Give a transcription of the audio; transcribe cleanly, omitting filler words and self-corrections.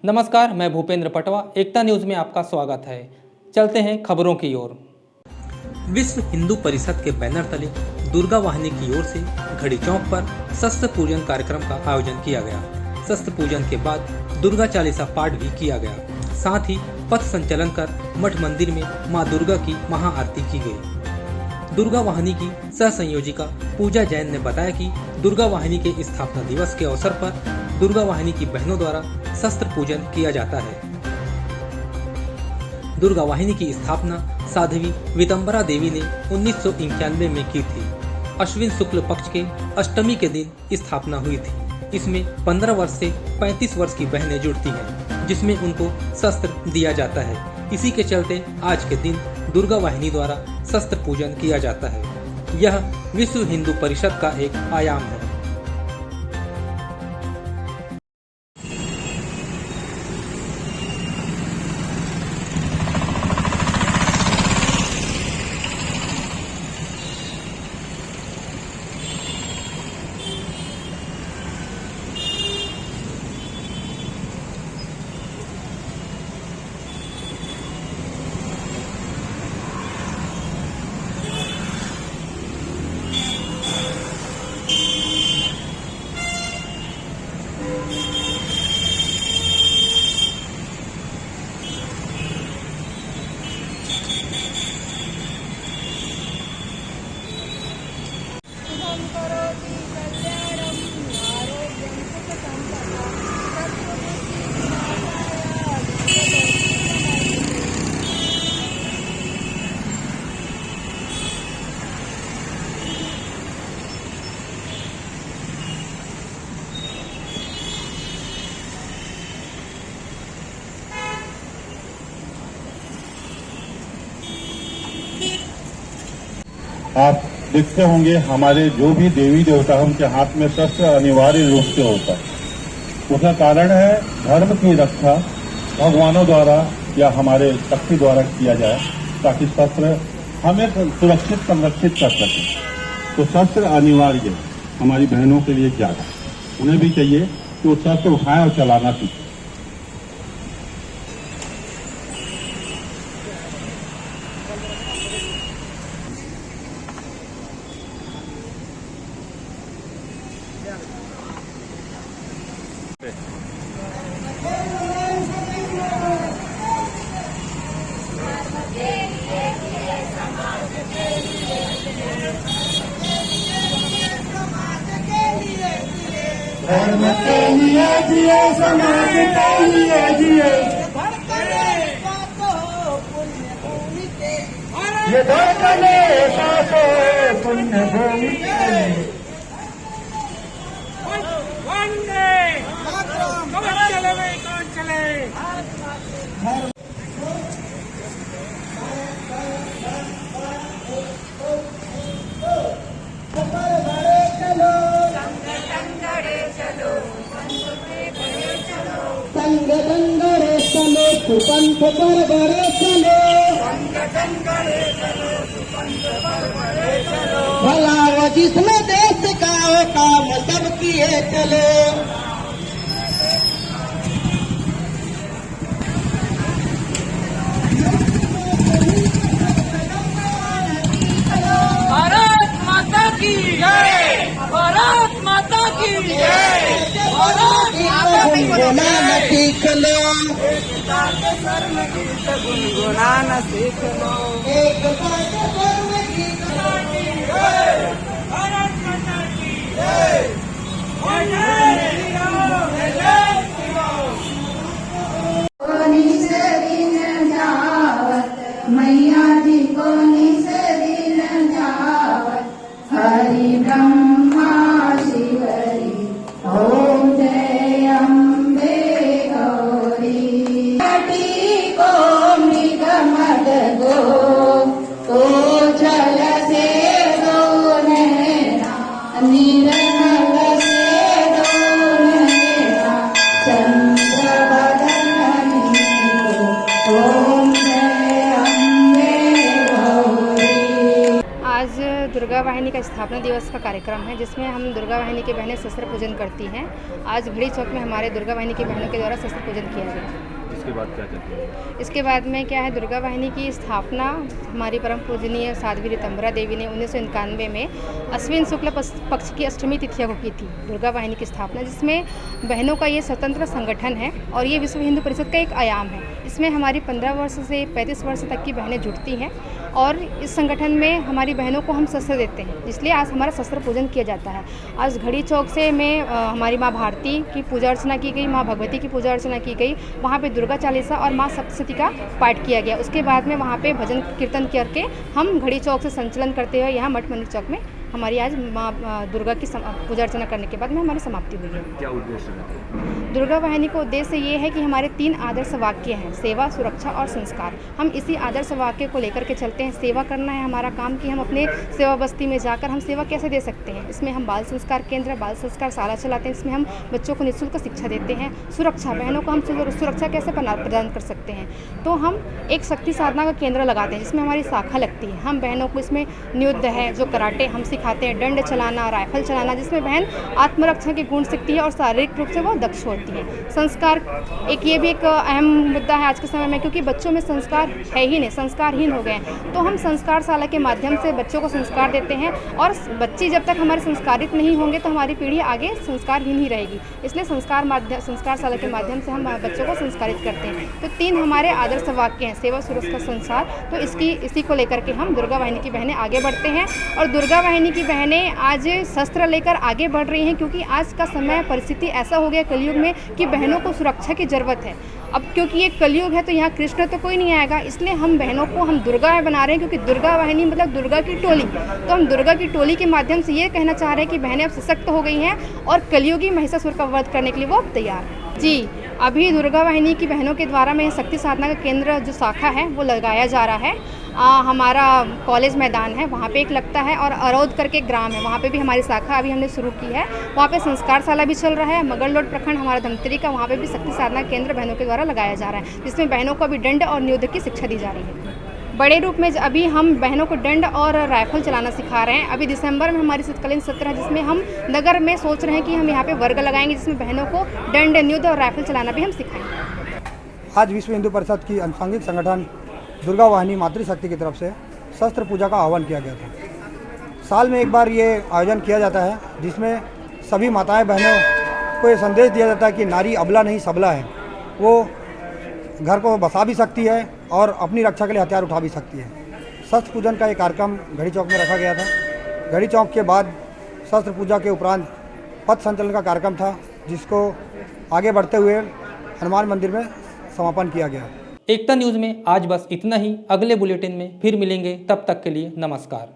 नमस्कार, मैं भूपेंद्र पटवा। एकता न्यूज में आपका स्वागत है। चलते हैं खबरों की ओर। विश्व हिंदू परिषद के बैनर तले दुर्गा वाहिनी की ओर से घड़ी चौक पर शस्त्र पूजन कार्यक्रम का आयोजन किया गया। शस्त्र पूजन के बाद दुर्गा चालीसा पाठ भी किया गया। साथ ही पथ संचलन कर मठ मंदिर में मां दुर्गा की महाआरती की गई। दुर्गा वाहिनी की सह संयोजिका पूजा जैन ने बताया कि दुर्गा वाहिनी के स्थापना दिवस के अवसर पर दुर्गा वाहिनी की बहनों द्वारा शस्त्र पूजन किया जाता है। दुर्गा वाहिनी की स्थापना साध्वी वितंबरा देवी ने 1991 में की थी। अश्विन शुक्ल पक्ष के अष्टमी के दिन स्थापना हुई थी। इसमें 15 वर्ष से 35 वर्ष की बहनें जुड़ती हैं, जिसमें उनको शस्त्र दिया जाता है। इसी के चलते आज के दिन दुर्गा वाहिनी द्वारा शस्त्र पूजन किया जाता है। यह विश्व हिंदू परिषद का एक आयाम है। आप देखते होंगे हमारे जो भी देवी देवता है उनके हाथ में शस्त्र अनिवार्य रूप से होता है। उसका कारण है धर्म की रक्षा भगवानों द्वारा या हमारे शक्ति द्वारा किया जाए, ताकि शस्त्र हमें सुरक्षित संरक्षित कर सके। तो शस्त्र अनिवार्य हमारी बहनों के लिए ज्यादा, उन्हें भी चाहिए कि वो शस्त्र उठाएं और चलाना सीखें। धर्म के लिए जिए, समाज के लिए जिए, ये धड़कने सांसों पुण्य भूमि के। वंदे कौन चले भाई, कौन चले। संग दंगरे चलो, सुपंथ पर बड़े चलो, भला वो जिसमें देश का वो काम सब किए चलो। भारत माता की जय, भारत माता की जय, भारत माता की गुनगुनाना सीख लो, एकता के स्वर में गीत गुनगुनाना सीख लो, एकता के स्वर में गीत जय, भारत माता की जय, जय श्री राम, जय श्री राम। मैया जी को निसरी न जावत, हरि ब्रह्मा शिवरी, ओम जय अम्बे गौरी। घटी को मृग मद गो जल से दो नैना, निर्मल से दो नैना, वाहिनी का स्थापना दिवस का कार्यक्रम है, जिसमें हम दुर्गा वाहिनी की बहनें शस्त्र पूजन करती हैं। आज घड़ी चौक में हमारे दुर्गा वाहिनी की बहनों के द्वारा शस्त्र पूजन किया गया। इसके बाद क्या करते हैं? इसके बाद में क्या है, दुर्गा वाहिनी की स्थापना हमारी परम पूजनीय साध्वी ऋतंबरा देवी ने 1991 में अश्विन शुक्ल पक्ष की अष्टमी तिथिया को की थी दुर्गा वाहिनी की स्थापना, जिसमें बहनों का ये स्वतंत्र संगठन है और ये विश्व हिंदू परिषद का एक आयाम है। इसमें हमारी 15 वर्ष से 35 वर्ष तक की बहनें जुड़ती हैं और इस संगठन में हमारी बहनों को हम शस्त्र देते हैं, इसलिए आज हमारा शस्त्र पूजन किया जाता है। आज घड़ी चौक से में हमारी माँ भारती की पूजा अर्चना की गई, माँ भगवती की पूजा अर्चना की गई, वहाँ पे दुर्गा चालीसा और माँ सप्तशती का पाठ किया गया। उसके बाद में वहाँ पे भजन कीर्तन करके हम घड़ी चौक से संचलन करते हुए यहाँ मठ मंदिर चौक में हमारी आज माँ दुर्गा की पूजा अर्चना करने के बाद में हमारी समाप्ति हुई है। क्या उद्देश्य है? दुर्गा वाहिनी का उद्देश्य ये है कि हमारे 3 आदर्श वाक्य हैं, सेवा, सुरक्षा और संस्कार। हम इसी आदर्श वाक्य को लेकर के चलते हैं। सेवा करना है हमारा काम कि हम अपने सेवा बस्ती में जाकर हम सेवा कैसे दे सकते हैं। इसमें हम बाल संस्कार केंद्र, बाल संस्कार शाला चलाते हैं, इसमें हम बच्चों को निःशुल्क शिक्षा देते हैं। सुरक्षा, बहनों को हम सुरक्षा कैसे प्रदान कर सकते हैं, तो हम एक शक्ति साधना का केंद्र लगाते हैं, जिसमें हमारी शाखा लगती है। हम बहनों को इसमें नियुद्ध है जो कराटे हम सिखाते हैं, दंड चलाना, राइफल चलाना, जिसमें बहन आत्मरक्षा के गुण सीखती है और शारीरिक रूप से वो दक्ष होती है। संस्कार एक ये भी एक अहम मुद्दा है आज के समय में, क्योंकि बच्चों में संस्कार है ही नहीं, संस्कारहीन हो गए हैं। तो हम संस्कार शाला के माध्यम से बच्चों को संस्कार देते हैं और बच्चे जब तक हमारे संस्कारित नहीं होंगे तो हमारी पीढ़ी आगे संस्कारहीन ही रहेगी। इसलिए संस्कार शाला के माध्यम से हम बच्चों को संस्कारित करते हैं। तो 3 हमारे आदर्श वाक्य हैं, सेवा, सुरक्षा, संसार। तो इसी को लेकर के हम दुर्गा वाहिनी की बहनें आगे बढ़ते हैं और दुर्गा वाहिनी की बहनें आज शस्त्र लेकर आगे बढ़ रही हैं, क्योंकि आज का समय परिस्थिति ऐसा हो गया कलयुग में कि बहनों को सुरक्षा की ज़रूरत है। अब क्योंकि ये कलयुग है तो यहाँ कृष्ण तो कोई नहीं आएगा, इसलिए हम बहनों को हम दुर्गा बना रहे हैं, क्योंकि दुर्गा वाहिनी मतलब दुर्गा की टोली। तो हम दुर्गा की टोली के माध्यम से ये कहना चाह रहे हैं कि बहनें अब सशक्त हो गई हैं और कलयुगी महिषासुर का वध करने के लिए वो अब तैयार हैं। जी, अभी दुर्गा वाहिनी की बहनों के द्वारा में शक्ति साधना का केंद्र जो शाखा है वो लगाया जा रहा है। हमारा कॉलेज मैदान है, वहाँ पे एक लगता है, और अरौद करके एक ग्राम है, वहाँ पे भी हमारी शाखा अभी हमने शुरू की है। वहाँ पे संस्कार शाला भी चल रहा है। मगरलोड प्रखंड हमारा धमतरी का, वहाँ पे भी शक्ति साधना केंद्र बहनों के द्वारा लगाया जा रहा है, जिसमें बहनों को अभी दंड और नियुद्ध की शिक्षा दी जा रही है। बड़े रूप में अभी हम बहनों को दंड और राइफल चलाना सिखा रहे हैं। अभी दिसंबर में हमारी शीतकालीन सत्र है, जिसमें हम नगर में सोच रहे हैं कि हम यहाँ पे वर्ग लगाएंगे, जिसमें बहनों को दंड, नियुद्ध और राइफल चलाना भी हम सिखाएंगे। आज विश्व हिंदू परिषद की अनुषंगिक संगठन दुर्गा वाहिनी मातृशक्ति की तरफ से शस्त्र पूजा का आह्वान किया गया था। साल में एक बार ये आयोजन किया जाता है, जिसमें सभी माताएं बहनों को ये संदेश दिया जाता है कि नारी अबला नहीं सबला है। वो घर को बसा भी सकती है और अपनी रक्षा के लिए हथियार उठा भी सकती है। शस्त्र पूजन का ये कार्यक्रम घड़ी चौक में रखा गया था। घड़ी चौक के बाद शस्त्र पूजा के उपरांत पथ संचलन का कार्यक्रम था, जिसको आगे बढ़ते हुए हनुमान मंदिर में समापन किया गया। एकता न्यूज़ में आज बस इतना ही। अगले बुलेटिन में फिर मिलेंगे, तब तक के लिए नमस्कार।